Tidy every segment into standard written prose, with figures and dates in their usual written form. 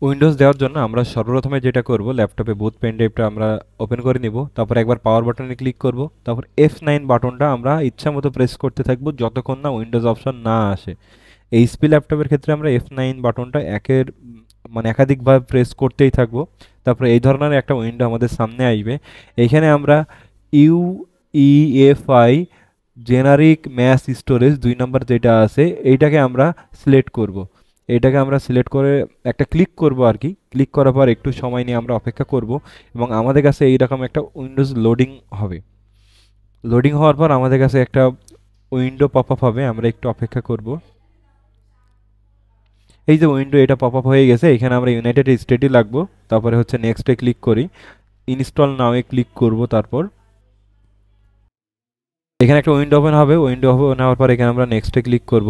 Windows দেওয়ার জন্য আমরা সর্বপ্রথমে যেটা করব, ল্যাপটপে বুট পেন ড্রাইভটা আমরা ওপেন করে নিব, তারপর একবার পাওয়ার বাটনে ক্লিক করব, তারপর F9 বাটনটা আমরা ইচ্ছা মতো প্রেস করতে থাকবো যতক্ষণ না উইন্ডোজ অপশন না আসে। এইচপি ল্যাপটপের ক্ষেত্রে আমরা F9 বাটনটা মানে একাধিকভাবে প্রেস করতেই থাকবো। তারপরে এই ধরনের একটা উইন্ডো আমাদের সামনে আসবে। এইখানে আমরা UEFI জেনারিক ম্যাস স্টোরেজ 2 নম্বর যেটা আছে এইটাকে আমরা সিলেক্ট করব। এটাকে আমরা সিলেক্ট করে একটা ক্লিক করব আর কি। ক্লিক করার পর একটু সময় নিয়ে আমরা অপেক্ষা করব এবং আমাদের কাছে এইরকম একটা উইন্ডোজ লোডিং হবে। লোডিং হওয়ার পর আমাদের কাছে একটা উইন্ডো পপ আপ হবে, আমরা একটু অপেক্ষা করব। এই যে উইন্ডো এটা পপ আপ হয়ে গেছে, এখানে আমরা ইউনাইটেড স্টেটই লাগবো। তারপরে হচ্ছে নেক্সটে ক্লিক করি, ইনস্টল নাওয়ে ক্লিক করব। তারপর এখানে একটা উইন্ডো ওপেন হবে, উইন্ডো ওপেন হওয়ার পর এখানে আমরা নেক্সটে ক্লিক করব।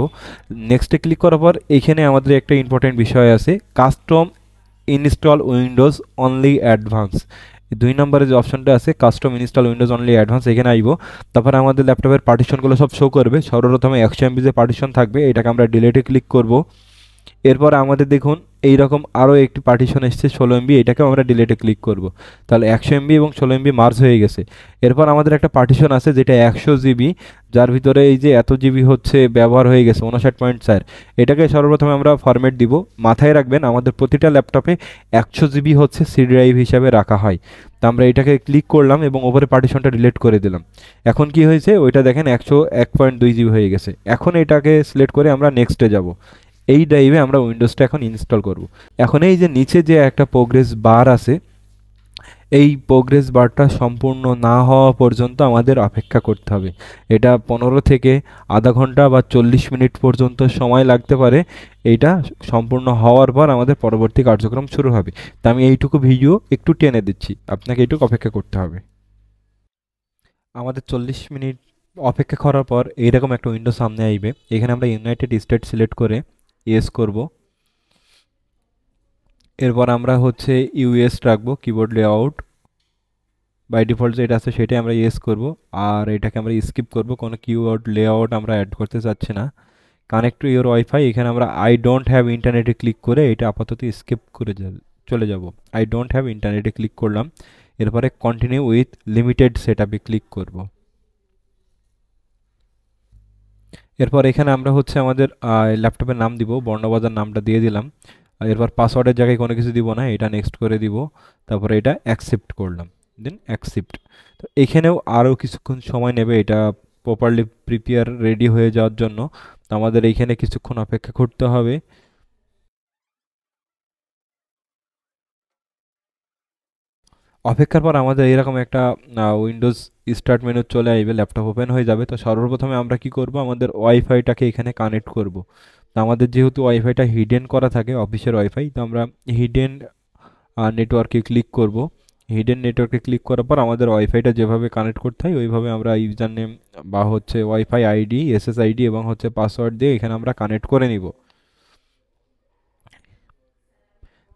নেক্সটে ক্লিক করার পর এখানে আমাদের একটা ইম্পর্টেন্ট বিষয় আছে, custom install Windows only advance. 2 নম্বরে যে অপশনটা আছে custom install Windows only advance, এখানে আইব। তারপরে আমাদের ল্যাপটপের পার্টিশনগুলো সব শো করবে। সর্বপ্রথমে 100 MB যে পার্টিশন থাকবে এটাকে আমরা ডিলেটে ক্লিক করব। এরপর আমাদের দেখুন এইরকম আরও একটি পার্টিশন এসছে 16 MB, এটাকেও আমরা ডিলেটে ক্লিক করব। তাহলে 100 MB এবং 16 MB মার্জ হয়ে গেছে। এরপর আমাদের একটা পার্টিশন আছে যেটা 100 GB, যার ভিতরে এই যে এত জিবি হচ্ছে ব্যবহার হয়ে গেছে 59.4, এটাকে সর্বপ্রথমে আমরা ফরম্যাট দিব। মাথায় রাখবেন আমাদের প্রতিটা ল্যাপটপে 100 GB হচ্ছে সি ড্রাইভ হিসাবে রাখা হয়। তো আমরা এটাকে ক্লিক করলাম এবং ওপরে পার্টিশনটা ডিলিট করে দিলাম। এখন কি হয়েছে ওইটা দেখেন 101.2 GB হয়ে গেছে। এখন এটাকে সিলেক্ট করে আমরা নেক্সটে যাব। এই ড্রাইভে আমরা উইন্ডোজটা এখন ইনস্টল করব। এখন এই যে নিচে যে একটা প্রোগ্রেস বার আছে, এই প্রোগ্রেস বারটা সম্পূর্ণ না হওয়া পর্যন্ত আমাদের অপেক্ষা করতে হবে। এটা 15 থেকে আধা ঘন্টা বা 40 মিনিট পর্যন্ত সময় লাগতে পারে। এইটা সম্পূর্ণ হওয়ার পর আমাদের পরবর্তী কার্যক্রম শুরু হবে। তা আমি এইটুকু ভিডিও একটু টেনে দিচ্ছি, আপনাকে এইটুকু অপেক্ষা করতে হবে। আমাদের 40 মিনিট অপেক্ষা করার পর এইরকম একটা উইন্ডো সামনে আসবে। এখানে আমরা ইউনাইটেড স্টেট সিলেক্ট করে ইয়েস করব। এরপর আমরা হচ্ছে ইউএস রাখবো, কিবোর্ড লেআউট বাই ডিফল্ট যেটা আছে সেটাই আমরা ইয়েস করব। আর এটাকে আমরা স্কিপ করব, কোনো কিবোর্ড লেআউট আমরা অ্যাড করতে চাচ্ছি না। কানেক্ট টু ইওর ওয়াইফাই, এখানে আমরা আই ডোন্ট হ্যাভ ইন্টারনেটে ক্লিক করে এটা আপাতত স্কিপ করে চলে যাব। আই ডোন্ট হ্যাভ ইন্টারনেটে ক্লিক করলাম। এরপরে কন্টিনিউ উইথ লিমিটেড সেট আপে ক্লিক করব। এরপর এখানে আমরা হচ্ছে আমাদের ল্যাপটপের নাম দিব, বর্ণবাজার নামটা দিয়ে দিলাম। এরপর পাসওয়ার্ডের জায়গায় কোনো কিছু দিব না, এটা নেক্সট করে দিব। তারপরে এটা অ্যাকসেপ্ট করলাম, দেন অ্যাকসেপ্ট। তো এখানেও আরও কিছুক্ষণ সময় নেবে এটা প্রপারলি প্রিপেয়ার রেডি হয়ে যাওয়ার জন্য। তো আমাদের এইখানে কিছুক্ষণ অপেক্ষা করতে হবে। অপেক্ষার পর আমাদের এরকম একটা উইন্ডোজ স্টার্ট মেনু চলে আসবে, ল্যাপটপ ওপেন হয়ে যাবে। তো সর্বপ্রথমে আমরা কি করব, আমাদের ওয়াইফাইটাকে এখানে কানেক্ট করব। তো আমাদের যেহেতু ওয়াইফাইটা হিডেন করা থাকে অফিসের ওয়াইফাই, তো আমরা হিডেন নেটওয়ার্কে ক্লিক করব। হিডেন নেটওয়ার্কে ক্লিক করার পর আমাদের ওয়াইফাইটা যেভাবে কানেক্ট করতে হয় ওইভাবে আমরা ইউজার নেম বা হচ্ছে ওয়াইফাই আইডি, এসএসআইডি এবং হচ্ছে পাসওয়ার্ড দিয়ে এখানে আমরা কানেক্ট করে নিব।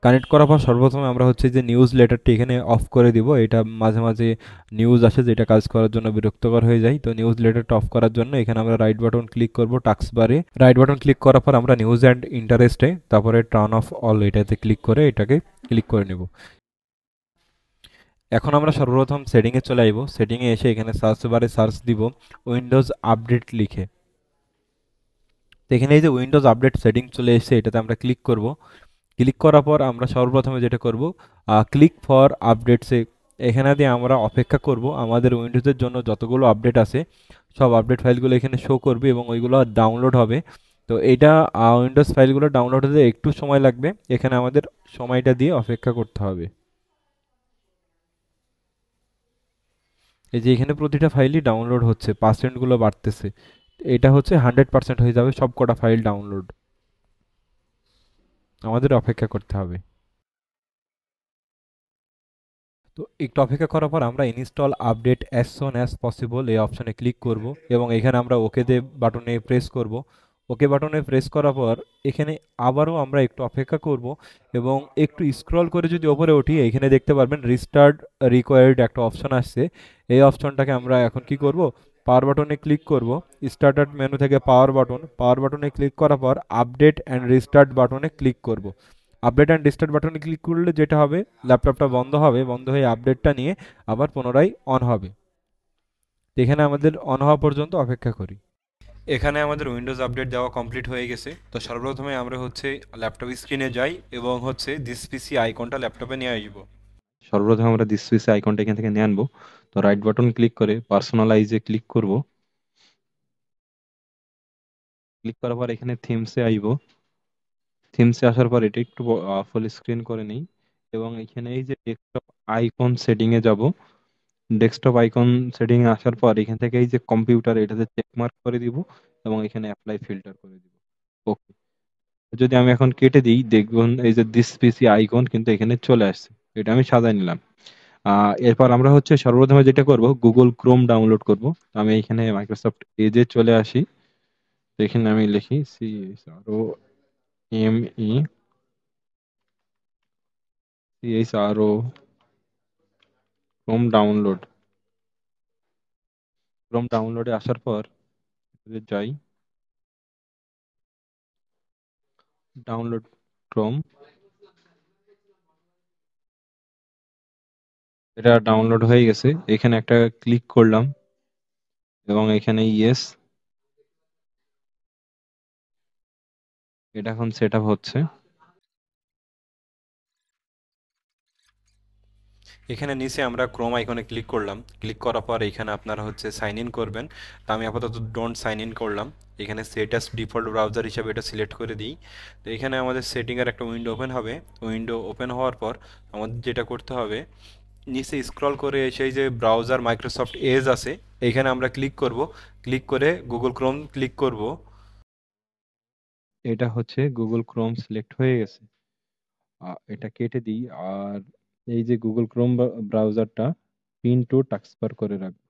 কানেক্ট করার পর সর্বপ্রথমে আমরা হচ্ছে যে নিউজ লেটারটি এখানে অফ করে দিব। এটা মাঝে মাঝে নিউজ আসে যেটা কাজ করার জন্য বিরক্তকর হয়ে যায়। তো নিউজ লেটারটা অফ করার জন্য এখানে আমরা রাইট বাটন ক্লিক করব টাস্ক বারে। রাইট বাটন ক্লিক করার পর আমরা নিউজ অ্যান্ড ইন্টারেস্টে তারপরে টার্ন অফ অল এটাতে ক্লিক করে এটাকে ক্লিক করে নেব। এখন আমরা সর্বপ্রথম সেটিংয়ে চলে আসব। সেটিংয়ে এসে এখানে সার্চ বারে সার্চ দিব উইন্ডোজ আপডেট লিখে। তো এখানে এই যে উইন্ডোজ আপডেট সেটিং চলে এসেছে, এটাতে আমরা ক্লিক করব। ক্লিক করার পর আমরা সর্বপ্রথমে যেটা করব, ক্লিক ফর আপডেটসে এখানে দিয়ে আমরা অপেক্ষা করব। আমাদের উইন্ডোজের জন্য যতগুলো আপডেট আছে সব আপডেট ফাইলগুলো এখানে শো করবে এবং ওইগুলো ডাউনলোড হবে। তো এইটা উইন্ডোজ ফাইলগুলো ডাউনলোড হতে একটু সময় লাগবে, এখানে আমাদের সময়টা দিয়ে অপেক্ষা করতে হবে। এই যে এখানে প্রতিটা ফাইলই ডাউনলোড হচ্ছে, পার্সেন্টগুলো বাড়তেছে। এটা হচ্ছে 100% হয়ে যাবে সব কটা ফাইল ডাউনলোড, আমাদের অপেক্ষা করতে হবে। তো একটু অপেক্ষা করার পর আমরা install update as soon as possible এই অপশনে ক্লিক করব এবং এখানে আমরা ওকে দে বাটনে প্রেস করব। ওকে বাটনে প্রেস করার পর এখানে আবারও আমরা একটু অপেক্ষা করব এবং একটু স্ক্রল করে যদি ওপরে উঠি এখানে দেখতে পারবেন রিস্টার্ট রিকোয়ার্ড একটা অপশন আসছে। এই অপশনটাকে আমরা এখন কি করব, পাওয়ার বাটনে ক্লিক করব। স্টার্টার মেনু থেকে পাওয়ার বাটনে ক্লিক করার পর আপডেট অ্যান্ড রিস্টার্ট বাটনে ক্লিক করব। আপডেট অ্যান্ড রিস্টার্ট বাটনে ক্লিক করলে যেটা হবে, ল্যাপটপটা বন্ধ হবে, বন্ধ হয়ে আপডেটটা নিয়ে আবার পুনরায় অন হবে। তো এখানে আমাদের অন হওয়া পর্যন্ত অপেক্ষা করি। এখানে আমাদের উইন্ডোজ আপডেট দেওয়া কমপ্লিট হয়ে গেছে। তো সর্বপ্রথমে আমরা হচ্ছে ল্যাপটপ স্ক্রিনে যাই এবং হচ্ছে দিস পিসি আইকনটা ল্যাপটপে নিয়ে আসবো। সর্বপ্রথম আমরা দিস পিসি আইকনটা এখান থেকে নিয়ে আনবো। তো রাইট বাটন ক্লিক করে পার্সোনালাইজে ক্লিক করব। ক্লিক করার পর এখানে থিমসে আইবো। থিমসে আসার পর এটা একটু ফুল স্ক্রিন করে নেই এবং এখানে এই যে ডেস্কটপ আইকন সেটিং এ যাব। ডেস্কটপ আইকন সেটিং এ আসার পর এখান থেকে এই যে কম্পিউটার এটাতে চেক মার্ক করে দিব এবং এখানে অ্যাপ্লাই ফিল্টার করে দিব। ওকে। যদি আমি এখন কেটে দিই দেখবেন এই যে দিস পিসি আইকন কিন্তু এখানে চলে আসছে। এটা আমি সাজায় নিলাম। এরপর আমরা হচ্ছে সর্বপ্রথমে যেটা করব গুগল ক্রোম ডাউনলোড করব। তো আমি এখানে মাইক্রোসফট এজে চলে আসি। তো এখানে আমি লিখি CHRO ক্রোম ডাউনলোড। ক্রোম ডাউনলোডে আসার পর যাই ডাউনলোড ক্রোম। এটা ডাউনলোড হয়ে গেছে। এখানে একটা ক্লিক করলাম এবং এখানে ইয়েস। এটা এখন সেট আপ হচ্ছে। এখানে নিচে আমরা ক্রোম আইকনে ক্লিক করলাম। ক্লিক করার পর এখানে আপনারা হচ্ছে সাইন ইন করবেন। তো আমি আপাতত ডোন্ট সাইন ইন করলাম। এখানে সেট অ্যাজ ডিফল্ট ব্রাউজার হিসাবে এটা সিলেক্ট করে দিই। তো এখানে আমাদের সেটিংয়ের একটা উইন্ডো ওপেন হবে। উইন্ডো ওপেন হওয়ার পর আমাদের যেটা করতে হবে, নিচে স্ক্রল করে সেই যে ব্রাউজার মাইক্রোসফট এজ আছে এখানে আমরা ক্লিক করব। ক্লিক করে গুগল ক্রোম ক্লিক করব। এটা হচ্ছে গুগল ক্রোম সিলেক্ট হয়ে গেছে। এটা কেটে দিই আর এই যে গুগল ক্রোম ব্রাউজারটা পিন টু টাস্কবার করে রাখবো।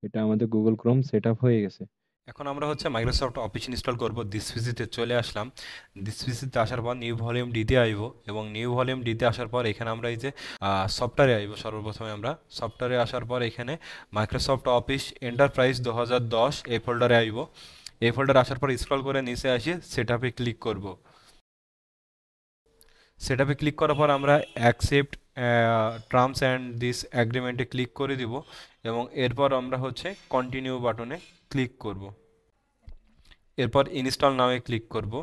এটা আমাদের গুগল ক্রোম সেট আপ হয়ে গেছে। এখন আমরা হচ্ছে মাইক্রোসফট অফিস ইনস্টল করব। দিস পিসিতে চলে আসলাম। দিস পিসিতে আসার পর নিউ ভলিউম ডিতে আইব এবং নিউ ভলিউম ডিতে আসার পর এখানে আমরা এই যে সফটওয়্যারে আইব। সর্বপ্রথমে আমরা সফটওয়্যারে আসার পর এখানে মাইক্রোসফট অফিস এন্টারপ্রাইজ 2010 এই ফোল্ডারে আইব। এই ফোল্ডারে আসার পর স্ক্রল করে নিচে আসি সেট আপে ক্লিক করব। সেটআপে ক্লিক করার পর আমরা অ্যাকসেপ্ট টার্মস অ্যান্ড দিস অ্যাগ্রিমেন্টে ক্লিক করে দিব এবং এরপর আমরা হচ্ছে কন্টিনিউ বাটনে ক্লিক করব। এরপর ইনস্টল নামে ক্লিক করব।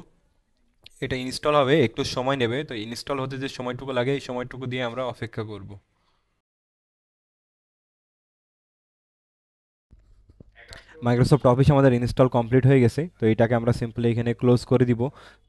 এটা ইনস্টল হবে, একটু সময় নেবে। তো ইনস্টল হতে যে সময়টুকু লাগে এই সময়টুকু দিয়ে আমরা অপেক্ষা করব। মাইক্রোসফট অফিস আমাদের ইনস্টল কমপ্লিট হয়ে গেছে। তো এটাকে আমরা সিম্পলি এখানে ক্লোজ করে দিব।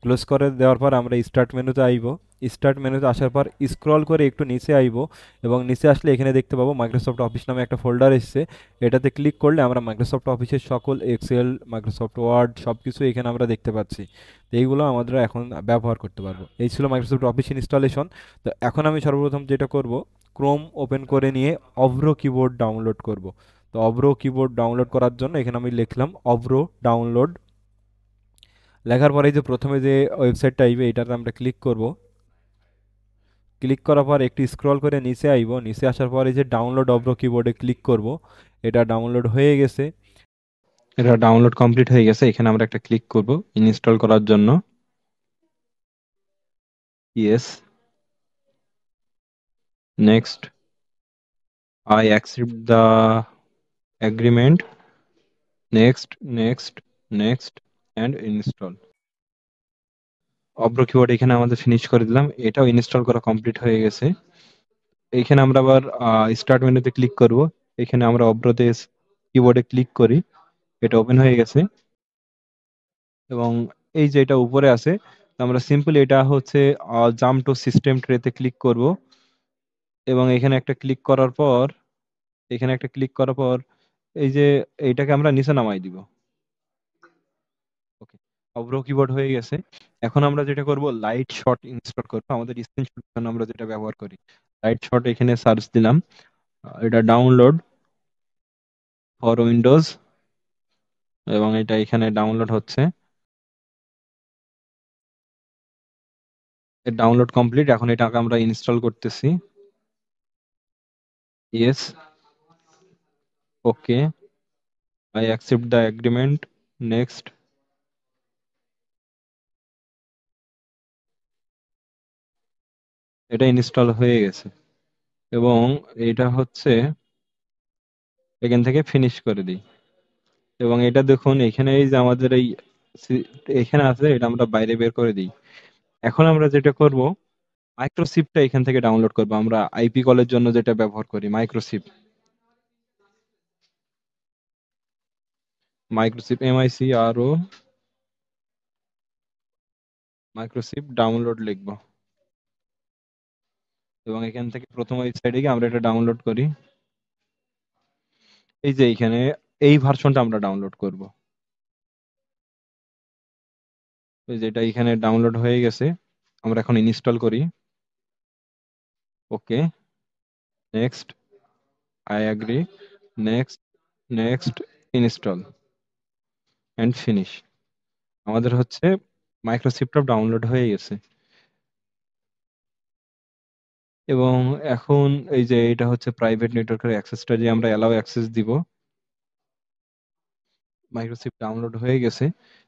ক্লোজ করে দেওয়ার পর আমরা স্টার্ট মেনুতে আইব। স্টার্ট মেনুতে আসার পর স্ক্রল করে একটু নিচে আইব এবং নিচে আসলে এখানে দেখতে পাবো মাইক্রোসফট অফিস নামে একটা ফোল্ডার এসেছে। এটাতে ক্লিক করলে আমরা মাইক্রোসফট অফিসের সকল এক্সেল, মাইক্রোসফট ওয়ার্ড সব কিছু এখানে আমরা দেখতে পাচ্ছি। তো এইগুলো আমরা এখন ব্যবহার করতে পারবো। এই ছিল মাইক্রোসফট অফিস ইনস্টলেশন। তো এখন আমি সর্বপ্রথম যেটা করব, ক্রোম ওপেন করে নিয়ে অভ্র কিবোর্ড ডাউনলোড করব। তো অভ্র কিবোর্ড ডাউনলোড করার জন্য এখানে আমি লিখলাম অভ্র ডাউনলোড। লেখার পরে যে প্রথমে যে ওয়েবসাইটটা আইবে এটাতে আমরা ক্লিক করব। ক্লিক করার পর একটু স্ক্রল করে নিচে আইব। নিচে আসার পর এই যে ডাউনলোড অভ্র কিবোর্ডে ক্লিক করব। এটা ডাউনলোড হয়ে গেছে। এটা ডাউনলোড কমপ্লিট হয়ে গেছে। এখানে আমরা একটা ক্লিক করব ইনস্টল করার জন্য। Yes, next, I accept the agreement, next, next, next and install. Avro keyboard এখানে আমাদের ফিনিশ করে দিলাম। এটাও ইনস্টল করা কমপ্লিট হয়ে গেছে। এখানে আমরা আবার স্টার্ট মেনুতে ক্লিক করব। এখানে আমরা অভ্রতে কিবোর্ডে ক্লিক করি। এটা ওপেন হয়ে গেছে এবং এই যে এটা উপরে আছে, তো আমরা সিম্পলি এটা হচ্ছে জাম্প টু সিস্টেম ট্রেতে ক্লিক করব এবং এখানে একটা ক্লিক করার পর এখানে একটা ক্লিক করার পর এই যে এইটাকে আমরা নিচে নামাই দিব। ওকে, অভ্র কিবোর্ড হয়ে গেছে। এখন আমরা যেটা করব লাইট শট ইনস্টল করব। আমাদের স্ক্রিনশট জন্য আমরা যেটা ব্যবহার করি লাইট শট। এখানে সার্চ দিলাম, এটা ডাউনলোড ফর উইন্ডোজ এবং এটা এখানে ডাউনলোড হচ্ছে। Download complete. এখন এটাকে আমরা ইনস্টল করতেছি। Yes, okay, I accept the agreement, next. এটা ইনস্টল হয়ে গেছে। এবং এটা হচ্ছে এখান থেকে ফিনিশ করে দিই। এবং এটা দেখুন এখানে এই যে আমাদের এই এখানে আছে, এটা আমরা বাইরে বের করে দিই। এখন আমরা যেটা করব, মাইক্রোসিপটা এখান থেকে ডাউনলোড করব। আমরা আইপি কলের জন্য যেটা ব্যবহার করি, মাইক্রোসিপ। মাইক্রোসিপ এমআইসি আর ও মাইক্রোসিপ ডাউনলোড লিখবো। এবং এখান থেকে প্রথম ওয়েবসাইটে গিয়ে আমরা এটা ডাউনলোড করি। এই যে এইখানে এই ভার্সনটা আমরা ডাউনলোড করব। এই যে এটা এখানে ডাউনলোড হয়ে গেছে, আমরা এখন ইনস্টল করি। Okay, next, I agree, next, next, install and finish. আমাদের হচ্ছে মাইক্রোসফট ডাউনলোড হয়ে গেছে। এবং এখন এই যে এটা হচ্ছে প্রাইভেট নেটওয়ার্কের অ্যাক্সেসটা যে আমরা অ্যালাউ অ্যাক্সেস দিব। মাইক্রোসিপ ডাউনলোড হয়ে গেছে।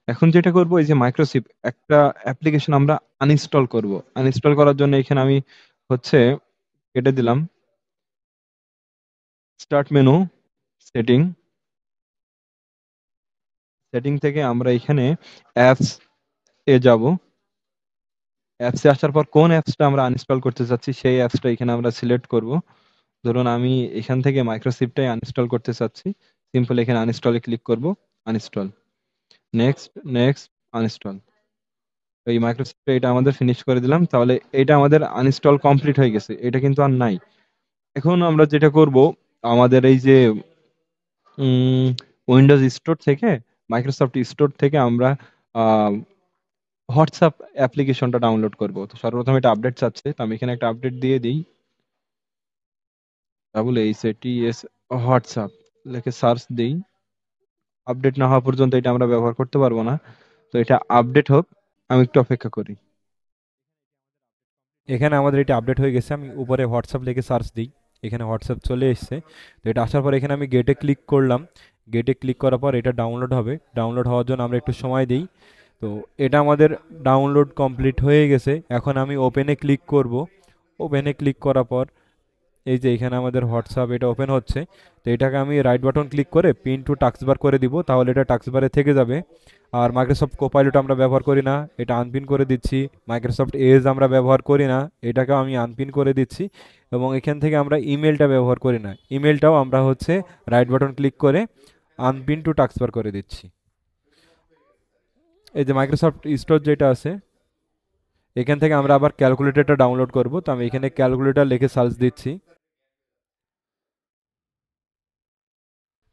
এখন যেটা করব, এই যে মাইক্রোসিপ একটা অ্যাপ্লিকেশন আমরা আনইনস্টল করব। আনইনস্টল করার জন্য এখানে আমি হচ্ছে কেটে দিলাম স্টার্ট মেনু, সেটিং, সেটিং থেকে আমরা এখানে অ্যাপস এ যাব। অ্যাপসে আসার পর কোন অ্যাপসটা আমরা আনইনস্টল করতে চাচ্ছি সেই অ্যাপসটা এখানে আমরা সিলেক্ট করব। ধরুন আমি এখান থেকে মাইক্রোসিপটাই আনইনস্টল করতে চাচ্ছি। সিম্পল এখানে আনইনস্টলে ক্লিক করব, আনইনস্টল, নেক্সট, নেক্সট, আনইনস্টল। এই মাইক্রোসফট এটা আমাদের ফিনিশ করে দিলাম। তাহলে এটা আমাদের আনইনস্টল কমপ্লিট হয়ে গেছে, এটা কিন্তু আর নাই। এখন আমরা যেটা করব, আমাদের এই যে উইন্ডোজ স্টোর থেকে, মাইক্রোসফট স্টোর থেকে আমরা হোয়াটসঅ্যাপ অ্যাপ্লিকেশনটা ডাউনলোড করব। তো সর্বপ্রথম এটা আপডেট চাচ্ছে, তো আমি এখানে একটা আপডেট দিয়ে দিই। WHATS হোয়াটসঅ্যাপ লিখে সার্চ দিই। আপডেট না হওয়া পর্যন্ত এটা আমরা ব্যবহার করতে পারবো না। তো এটা আপডেট হোক, আমি একটু অপেক্ষা করি। এখানে আমাদের এটা আপডেট হয়ে গেছে। আমি উপরে হোয়াটসঅ্যাপ লিখে সার্চ দিই, এখানে হোয়াটসঅ্যাপ চলে এসেছে। তো এটা আসার পর এখানে আমি গেটে ক্লিক করলাম। গেটে ক্লিক করার পর এটা ডাউনলোড হবে। ডাউনলোড হওয়ার জন্য আমরা একটু সময় দিই। তো এটা আমাদের ডাউনলোড কমপ্লিট হয়ে গেছে। এখন আমি ওপেনে ক্লিক করব। ওপেনে ক্লিক করার পর এই যে এখানে আমাদের হোয়াটসঅ্যাপ এটা ওপেন হচ্ছে। তো এটাকে আমি রাইট বাটন ক্লিক করে পিন টু টাস্কবার করে দিব, তাহলে এটা টাস্কবারে থেকে যাবে। আর মাইক্রোসফট কোপাইলট আমরা ব্যবহার করি না, এটা আনপিন করে দিচ্ছি। মাইক্রোসফট এজ আমরা ব্যবহার করি না, এটাকেও আমি আনপিন করে দিচ্ছি। এবং এখান থেকে আমরা ইমেলটা ব্যবহার করি না, ইমেলটাও আমরা হচ্ছে রাইট বাটন ক্লিক করে আনপিন টু টাস্কবার করে দিচ্ছি। এই যে মাইক্রোসফট স্টোর যেটা আছে, এখান থেকে আমরা আবার ক্যালকুলেটরটা ডাউনলোড করব। তো আমি এখানে ক্যালকুলেটর লিখে সার্চ দিচ্ছি।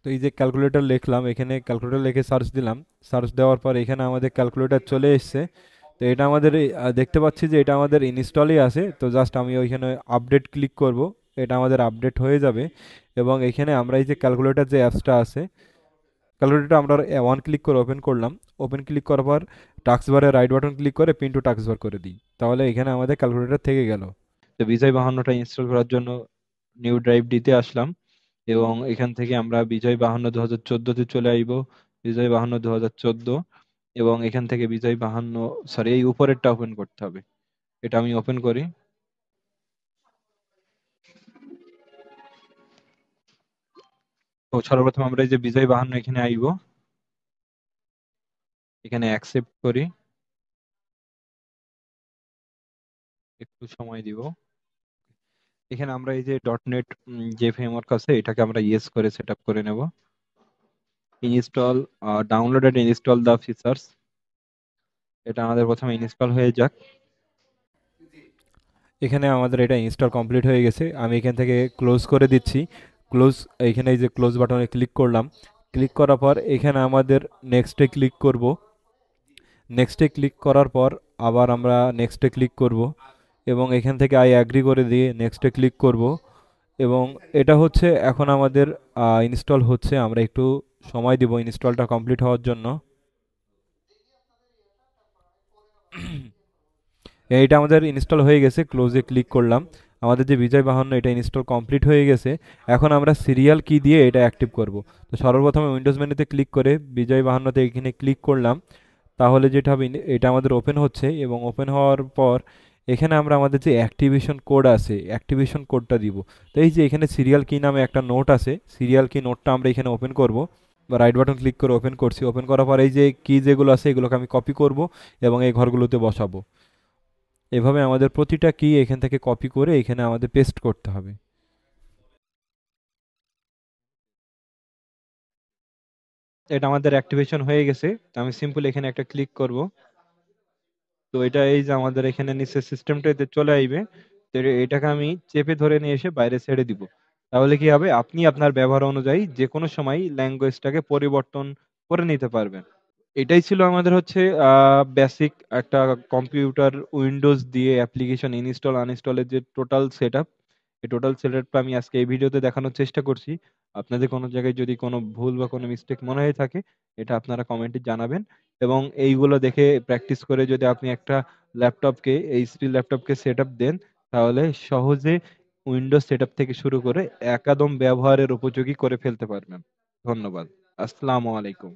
তো এই যে ক্যালকুলেটর লিখলাম, এখানে ক্যালকুলেটর লিখে সার্চ দিলাম। সার্চ দেওয়ার পর এখানে আমাদের ক্যালকুলেটর চলে এসেছে। তো এটা আমাদের দেখতে পাচ্ছি যে এটা আমাদের ইনস্টলই আছে। তো জাস্ট আমি ওইখানে আপডেট ক্লিক করব, এটা আমাদের আপডেট হয়ে যাবে। এবং এখানে আমরা এই যে ক্যালকুলেটর যে অ্যাপসটা আছে, ক্যালকুলেটরটা আমরা ওয়ান ক্লিক করে ওপেন করলাম। ওপেন ক্লিক করার পর টাস্কবারে রাইট বাটন ক্লিক করে পিন টু টাস্কবার করে দিই, তাহলে এখানে আমাদের ক্যালকুলেটর থেকে গেল। তো বিজয় 52টা ইনস্টল করার জন্য নিউ ড্রাইভ দিতে আসলাম। এবং এখান থেকে আমরা বিজয় 52 2014 চলে আইব। বিজয় 52 2014। এবং এখান থেকে বিজয় 52, সরি এই উপরেরটা ওপেন করতে হবে। এটা আমি ওপেন করি। তো সর্বপ্রথম আমরা এই যে বিজয় 52 এখানে আইব, এখানে অ্যাকসেপ্ট করি, একটু সময় দিব। এখানে আমরা এই যে ডট নেট যে ফ্রেমওয়ার্ক আছে এটাকে আমরা ইয়েস করে সেট আপ করে নেব। Install, download and install the features, এটা আমাদের প্রথমে ইনস্টল হয়ে যাক। এখানে আমাদের এটা ইনস্টল কমপ্লিট হয়ে গেছে। আমি এখান থেকে ক্লোজ করে দিচ্ছি। ক্লোজ, এখানে এই যে ক্লোজ বাটনে ক্লিক করলাম। ক্লিক করার পর এখানে আমাদের নেক্সটে ক্লিক করব। নেক্সটে ক্লিক করার পর আবার আমরা নেক্সটে ক্লিক করব এবং এখান থেকে আই অ্যাগ্রি করে দিয়ে নেক্সটে ক্লিক করব। এবং এটা হচ্ছে এখন আমাদের ইনস্টল হচ্ছে, আমরা একটু সময় দিব ইনস্টলটা কমপ্লিট হওয়ার জন্য। এইটা আমাদের ইনস্টল হয়ে গেছে, ক্লোজে ক্লিক করলাম। আমাদের যে বিজয় 52 এটা ইনস্টল কমপ্লিট হয়ে গেছে। এখন আমরা সিরিয়াল কি দিয়ে এটা অ্যাক্টিভ করব। তো সর্বপ্রথমে উইন্ডোজ মেনুতে ক্লিক করে বিজয় 52তে এখানে ক্লিক করলাম। তাহলে যেটা হবে এটা আমাদের ওপেন হচ্ছে এবং ওপেন হওয়ার পর এখানে আমরা আমাদের যে অ্যাক্টিভেশন কোড আছে অ্যাক্টিভেশন কোডটা দিব। তো এই যে এখানে সিরিয়াল কি নামে একটা নোট আছে, সিরিয়াল কি নোটটা আমরা এখানে ওপেন করব, বা রাইট বাটন ক্লিক করে ওপেন করছি। ওপেন করার পর এই যে কি যেগুলো আছে এগুলোকে আমি কপি করব এবং এই ঘরগুলোতে বসাবো। এভাবে আমাদের প্রতিটা কি এখান থেকে কপি করে এখানে আমাদের পেস্ট করতে হবে। এটা আমাদের অ্যাক্টিভেশন হয়ে গেছে। তো আমি সিম্পল এখানে একটা ক্লিক করব। তো এটা এই যে আমাদের এখানে নিচে সিস্টেমটাতে চলে আসবে। তো এটাকে আমি চেপে ধরে নিয়ে এসে বাইরে ছেড়ে দিব। তাহলে কি হবে, আপনি আপনার ব্যবহার অনুযায়ী যে কোনো সময় ল্যাঙ্গুয়েজটাকে পরিবর্তন করে নিতে পারবেন। এটাই ছিল আমাদের হচ্ছে বেসিক একটা কম্পিউটার উইন্ডোজ দিয়ে অ্যাপ্লিকেশন ইনস্টল আনইনস্টলের যে টোটাল সেটআপ। এই টোটাল সেটআপটা আমি আজকে এই ভিডিওতে দেখানোর চেষ্টা করছি। আপনাদের কোনো জায়গায় যদি কোনো ভুল বা কোনো মিস্টেক মনে হয়ে থাকে, এটা আপনারা কমেন্টে জানাবেন। এবং এইগুলো দেখে প্র্যাকটিস করে যদি আপনি একটা ল্যাপটপকে, এইচপি ল্যাপটপকে সেটআপ দেন, তাহলে সহজে উইন্ডোজ সেটআপ থেকে শুরু করে একাদম ব্যবহারের উপযোগী করে ফেলতে পারবেন। ধন্যবাদ। আসসালামু আলাইকুম।